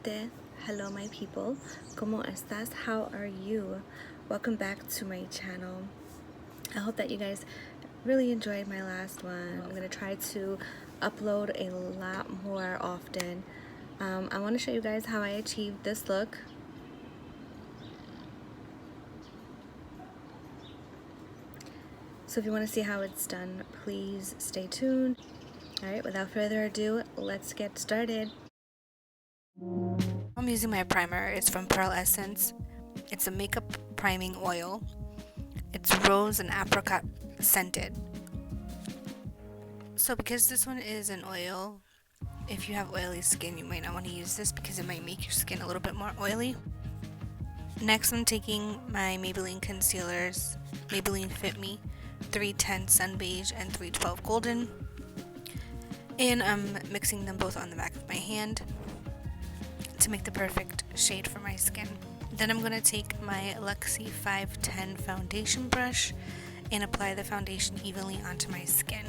gente. Hello my people. ¿Cómo estás? How are you? Welcome back to my channel. I hope that you guys really enjoyed my last one. I'm going to try to upload a lot more often. I want to show you guys how I achieved this look. So if you want to see how it's done, please stay tuned. Alright, without further ado, let's get started. I'm using my primer. It's from Pearlessence. It's a makeup priming oil. It's rose and apricot scented. So because this one is an oil, if you have oily skin, you might not want to use this because it might make your skin a little bit more oily. Next, I'm taking my Maybelline concealers, Maybelline FitMe 310 Sun Beige and 312 Golden, and I'm mixing them both on the back of my hand to make the perfect shade for my skin. Then I'm going to take my Luxie 510 foundation brush and apply the foundation evenly onto my skin.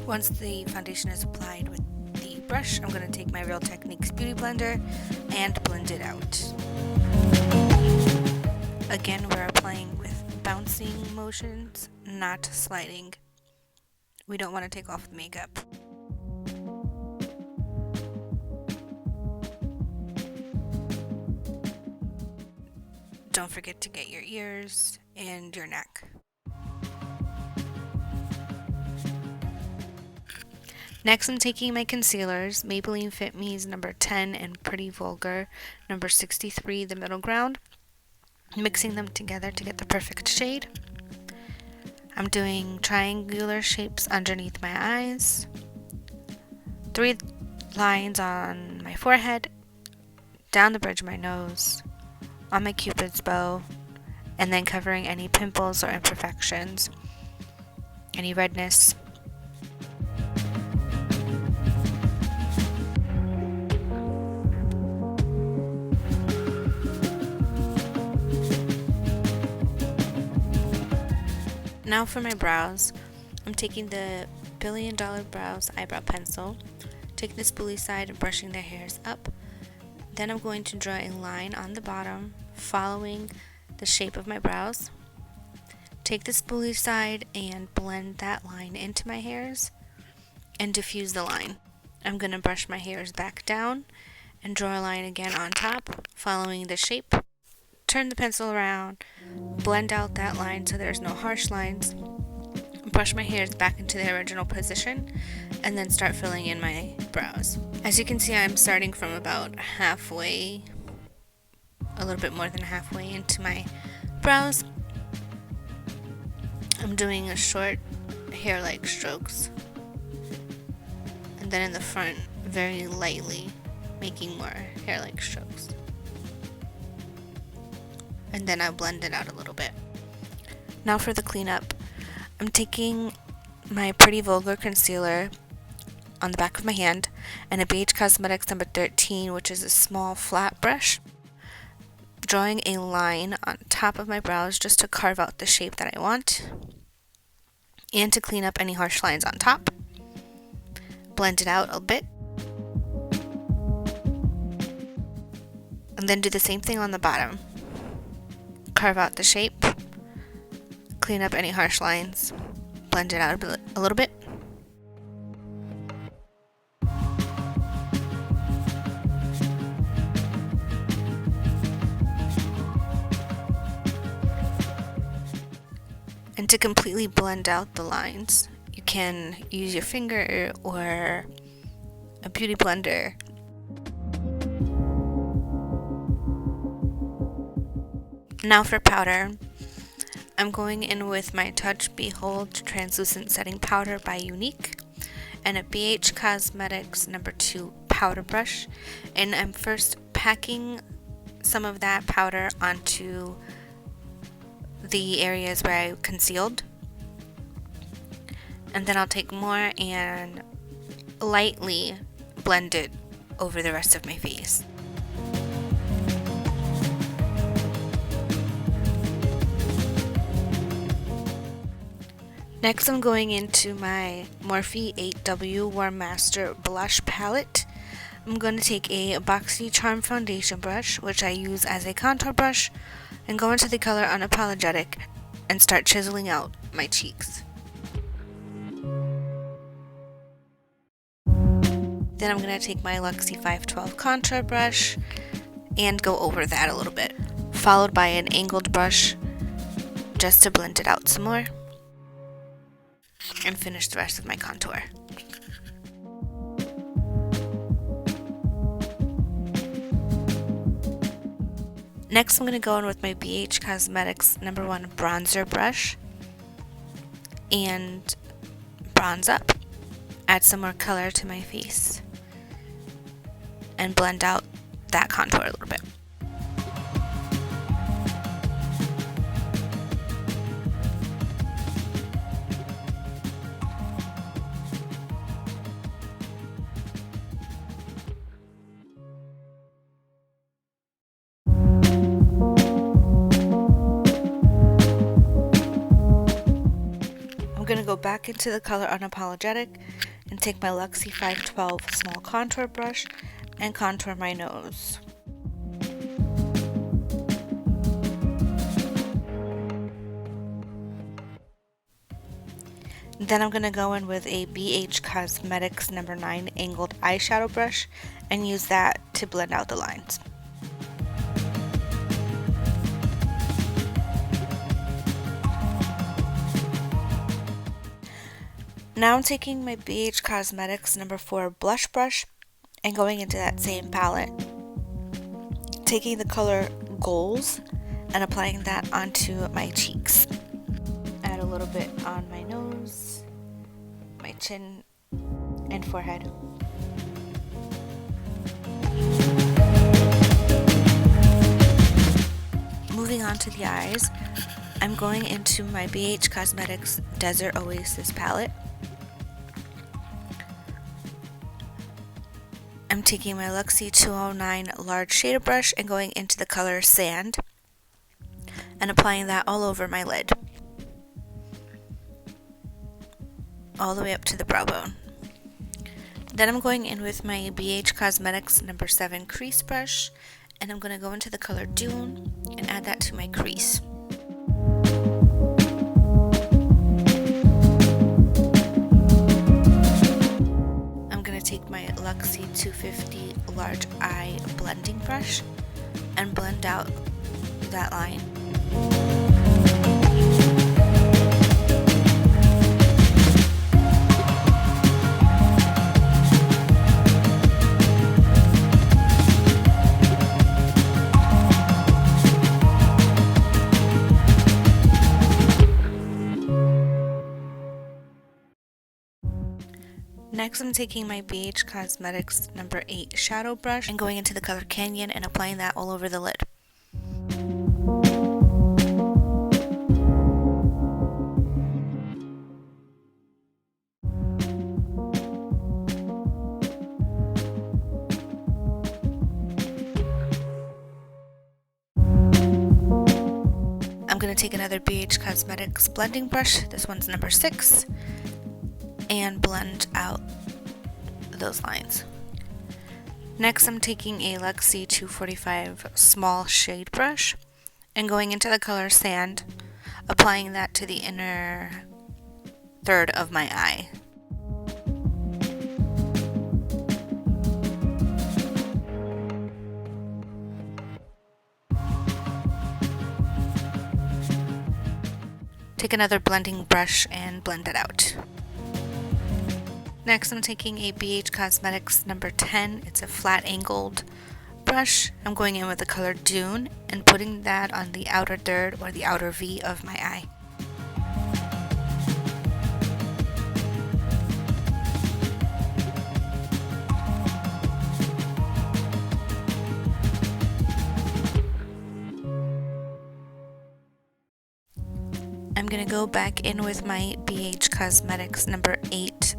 Once the foundation is applied with the brush, I'm going to take my Real Techniques Beauty Blender and blend it out. Again, we're applying with bouncing motions, not sliding. We don't want to take off the makeup. Don't forget to get your ears and your neck. Next, I'm taking my concealers, Maybelline Fit Me's number 10 and Pretty Vulgar number 63, the middle ground, mixing them together to get the perfect shade. I'm doing triangular shapes underneath my eyes, 3 lines on my forehead, down the bridge of my nose, on my cupid's bow, and then covering any pimples or imperfections, any redness. Now for my brows, I'm taking the $1 Billion Brows Eyebrow Pencil, taking the spoolie side and brushing the hairs up. Then I'm going to draw a line on the bottom, following the shape of my brows. Take the spoolie side and blend that line into my hairs and diffuse the line. I'm going to brush my hairs back down and draw a line again on top, following the shape. Turn the pencil around, blend out that line so there's no harsh lines, brush my hairs back into their original position, and then start filling in my brows. As you can see, I'm starting from about halfway, a little bit more than halfway into my brows. I'm doing a short hair-like strokes, and then in the front, very lightly, making more hair-like strokes. And then I'll blend it out a little bit. Now for the cleanup, I'm taking my Pretty Vulgar concealer on the back of my hand and a Beige Cosmetics number 13, which is a small flat brush, drawing a line on top of my brows just to carve out the shape that I want and to clean up any harsh lines on top. Blend it out a bit. And then do the same thing on the bottom. Carve out the shape, clean up any harsh lines, blend it out a little bit. And to completely blend out the lines, you can use your finger or a beauty blender. Now for powder, I'm going in with my Touch Behold Translucent Setting Powder by Younique and a BH Cosmetics number 2 powder brush, and I'm first packing some of that powder onto the areas where I concealed, And then I'll take more and lightly blend it over the rest of my face. Next, I'm going into my Morphe 8W Warm Master Blush Palette. I'm going to take a Boxy Charm Foundation brush, which I use as a contour brush, and go into the color Unapologetic and start chiseling out my cheeks. Then I'm going to take my Luxie 512 contour brush and go over that a little bit, followed by an angled brush just to blend it out some more, and finish the rest of my contour. Next, I'm going to go in with my BH Cosmetics No. 1 bronzer brush and bronze up, add some more color to my face, and blend out that contour a little bit. I'm going to go back into the color Unapologetic and take my Luxie 512 small contour brush and contour my nose. Then I'm going to go in with a BH Cosmetics No. 9 angled eyeshadow brush and use that to blend out the lines. Now I'm taking my BH Cosmetics No. 4 blush brush and going into that same palette, taking the color Goals and applying that onto my cheeks. Add a little bit on my nose, my chin, and forehead. Moving on to the eyes, I'm going into my BH Cosmetics Desert Oasis palette. I'm taking my Luxie 209 large shader brush and going into the color Sand and applying that all over my lid, all the way up to the brow bone. Then I'm going in with my BH Cosmetics No. 7 crease brush, and I'm going to go into the color Dune and add that to my crease. Take my Luxie 250 large eye blending brush and blend out that line. Next, I'm taking my BH Cosmetics No. 8 shadow brush and going into the color Canyon and applying that all over the lid. I'm going to take another BH Cosmetics blending brush, this one's No. 6, and blend out those lines. Next, I'm taking a Luxie 245 small shade brush and going into the color Sand, applying that to the inner third of my eye. Take another blending brush and blend it out. Next, I'm taking a BH Cosmetics No. 10. It's a flat angled brush. I'm going in with the color Dune and putting that on the outer third or the outer V of my eye. I'm going to go back in with my BH Cosmetics number 8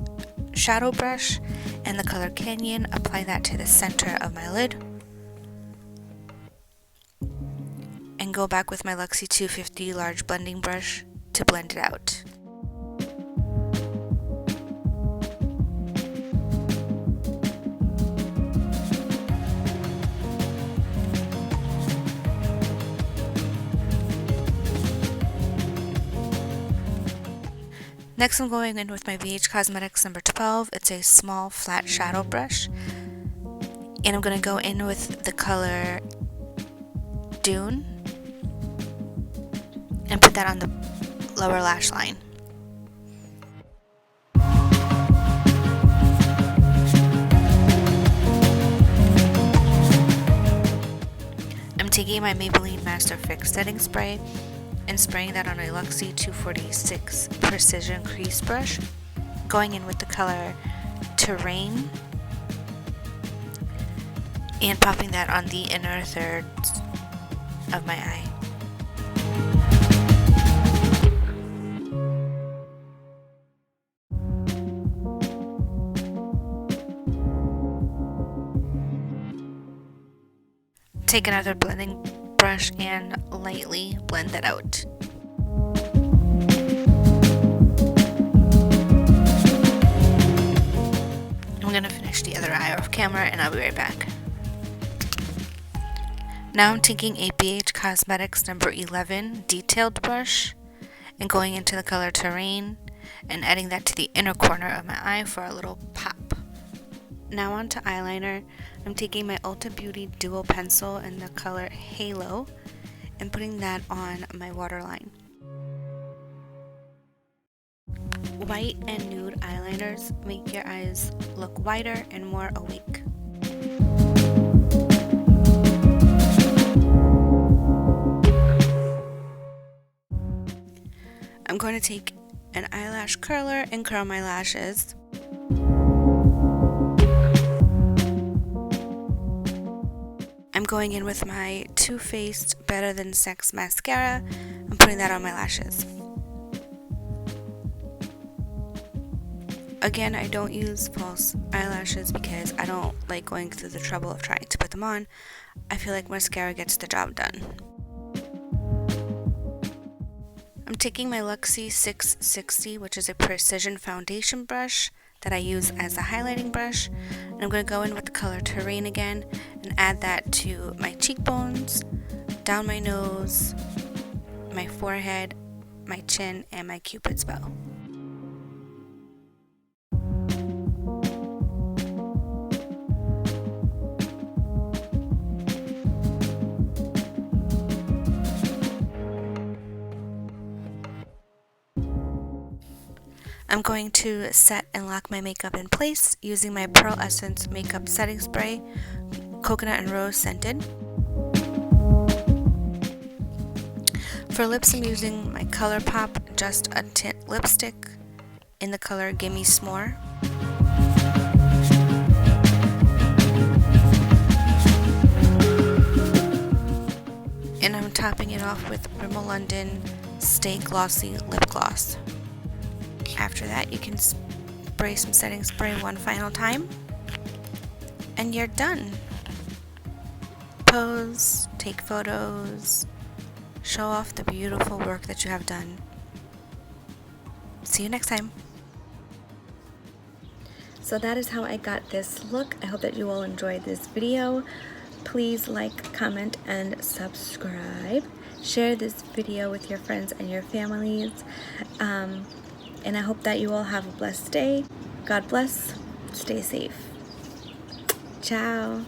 shadow brush and the color Canyon. Apply that to the center of my lid. And go back with my Luxie 250 large blending brush to blend it out. Next I'm going in with my BH Cosmetics number 12. It's a small flat shadow brush. And I'm going to go in with the color Dune and put that on the lower lash line. I'm taking my Maybelline Master Fix setting spray and spraying that on a Luxie 246 Precision Crease Brush, going in with the color Terrain and popping that on the inner thirds of my eye. Take another blending brush and lightly blend that out. I'm going to finish the other eye off camera and I'll be right back. Now I'm taking a BH Cosmetics number 11 detailed brush and going into the color Terrain and adding that to the inner corner of my eye for a little pop. Now on to eyeliner. I'm taking my Ulta Beauty Duo Pencil in the color Halo and putting that on my waterline. White and nude eyeliners make your eyes look wider and more awake. I'm going to take an eyelash curler and curl my lashes. I'm going in with my Too Faced Better Than Sex mascara and putting that on my lashes. Again, I don't use false eyelashes because I don't like going through the trouble of trying to put them on. I feel like mascara gets the job done. I'm taking my Luxie 660, which is a precision foundation brush that I use as a highlighting brush, and I'm going to go in with the color Terrain again and add that to my cheekbones, down my nose, my forehead, my chin, and my cupid's bow. I'm going to set and lock my makeup in place using my Pearlessence makeup setting spray, coconut and rose scented. For lips, I'm using my ColourPop Just a Tint lipstick in the color Gimme S'more. And I'm topping it off with Rimmel London Stay Glossy lip gloss. After that, you can spray some setting spray one final time and you're done. Pose, take photos, show off the beautiful work that you have done. See you next time. So that is how I got this look. I hope that you all enjoyed this video. Please like, comment, and subscribe. Share this video with your friends and your families. And I hope that you all have a blessed day. God bless. Stay safe. Ciao.